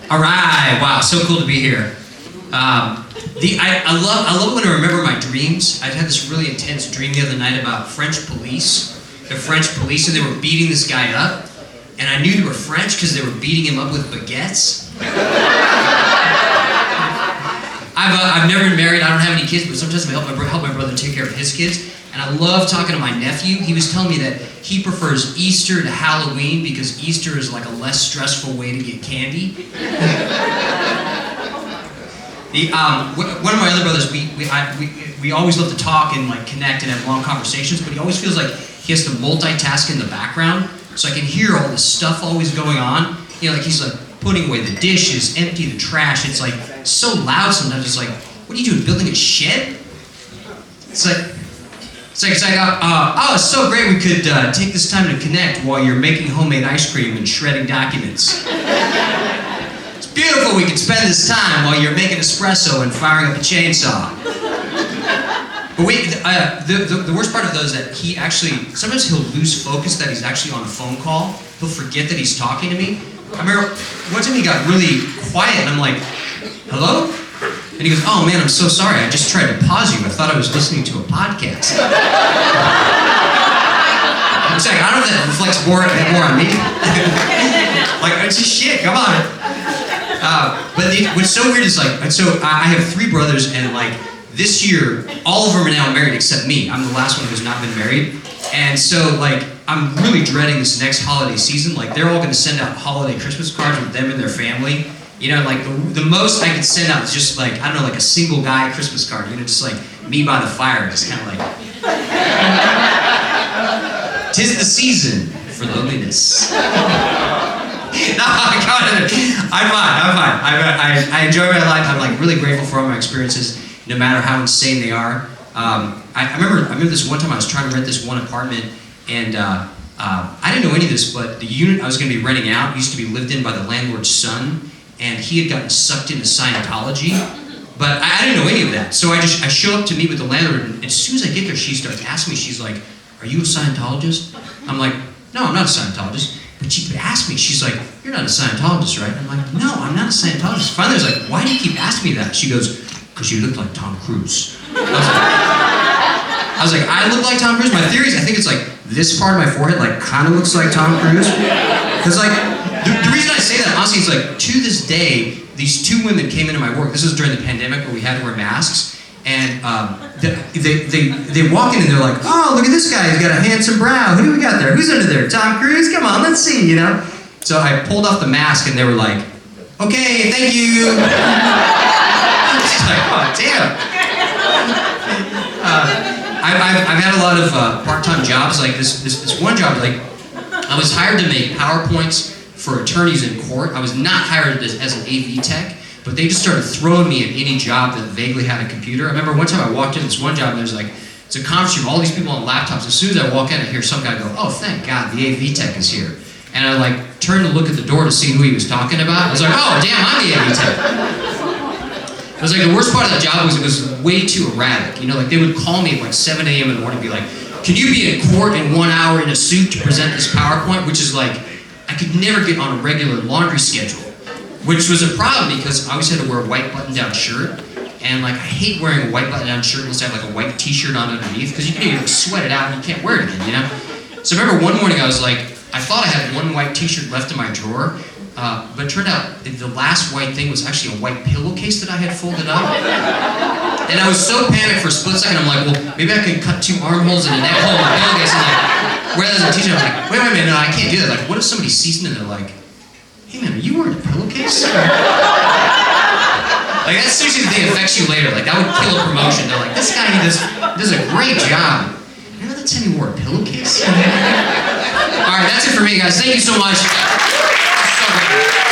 All right, wow, so cool to be here. I love when I remember my dreams. I had this really intense dream the other night about French police. The French police, and they were beating this guy up. And I knew they were French because they were beating him up with baguettes. I've never been married, I don't have any kids, but sometimes I help my brother take care of his kids. And I love talking to my nephew. He was telling me that he prefers Easter to Halloween because Easter is like a less stressful way to get candy. One of my other brothers, we always love to talk and like connect and have long conversations, but he always feels like he has to multitask in the background, so I can hear all this stuff always going on. You know, like he's like putting away the dishes, empty the trash. It's like so loud sometimes. It's like, what are you doing, building a shed? It's like, oh, it's so great we could take this time to connect while you're making homemade ice cream and shredding documents. It's beautiful we could spend this time while you're making espresso and firing up a chainsaw. But wait, the worst part of those is that he actually, sometimes he'll lose focus that he's actually on a phone call. He'll forget that he's talking to me. I remember one time he got really quiet and I'm like, hello? And he goes, oh man, I'm so sorry. I just tried to pause you. I thought I was listening to a podcast. I'm saying, I don't know if that reflects more on me. Like, it's just shit, come on. But what's so weird is like, so I have 3 brothers and like, this year, all of them are now married except me. I'm the last one who's not been married. And so like, I'm really dreading this next holiday season. Like, they're all gonna send out holiday Christmas cards with them and their family. You know, like the most I could send out is just like, I don't know, like a single guy Christmas card, you know, just like me by the fire, just kind of like, 'tis the season for loneliness. No, I'm fine. I enjoy my life. I'm like really grateful for all my experiences, no matter how insane they are. I remember this one time I was trying to rent this one apartment, and I didn't know any of this, but the unit I was going to be renting out used to be lived in by the landlord's son. And he had gotten sucked into Scientology, but I didn't know any of that. So I show up to meet with the landlord, and as soon as I get there, she starts asking me, she's like, are you a Scientologist? I'm like, no, I'm not a Scientologist. But she asked me, she's like, you're not a Scientologist, right? I'm like, no, I'm not a Scientologist. Finally, I was like, why do you keep asking me that? She goes, because you look like Tom Cruise. I was like, I look like Tom Cruise? My theory is, I think it's like, this part of my forehead like kind of looks like Tom Cruise. Because like, the reason I say that, honestly, is like, to this day, these 2 women came into my work. This was during the pandemic where we had to wear masks. And they walk in and they're like, oh, look at this guy. He's got a handsome brow. Who do we got there? Who's under there? Tom Cruise? Come on, let's see, you know? So I pulled off the mask and they were like, okay, thank you. She's like, oh, damn. I've had a lot of part-time jobs. Like this one job, like I was hired to make PowerPoints for attorneys in court. I was not hired as an AV tech, but they just started throwing me at any job that vaguely had a computer. I remember one time I walked in this one job and there's like, it's a conference room, all these people on laptops. As soon as I walk in, I hear some guy go, oh, thank God, the AV tech is here. And I like turned to look at the door to see who he was talking about. I was like, oh, damn, I'm the AV tech. It was like the worst part of that job was it was way too erratic. You know, like they would call me at like 7 a.m. in the morning and be like, can you be in court in 1 hour in a suit to present this PowerPoint? Which is like, I could never get on a regular laundry schedule, which was a problem because I always had to wear a white button-down shirt. And like, I hate wearing a white button-down shirt unless I have like a white t-shirt on underneath because you can sweat it out and you can't wear it again, you know? So I remember one morning I was like, I thought I had one white t-shirt left in my drawer, but it turned out the last white thing was actually a white pillowcase that I had folded up. And I was so panicked for a split second, I'm like, well, maybe I can cut 2 armholes and a neck hole in my pillowcase and like, wear that as a t-shirt. I'm like, wait a minute, no, I can't do that. Like, what if somebody sees me and they're like, hey man, are you wearing a pillowcase? Like, that seriously the thing affects you later. Like, that would kill a promotion. They're like, this guy, he does a great job. Remember that time you wore a pillowcase? All right, that's it for me, guys. Thank you so much. So great.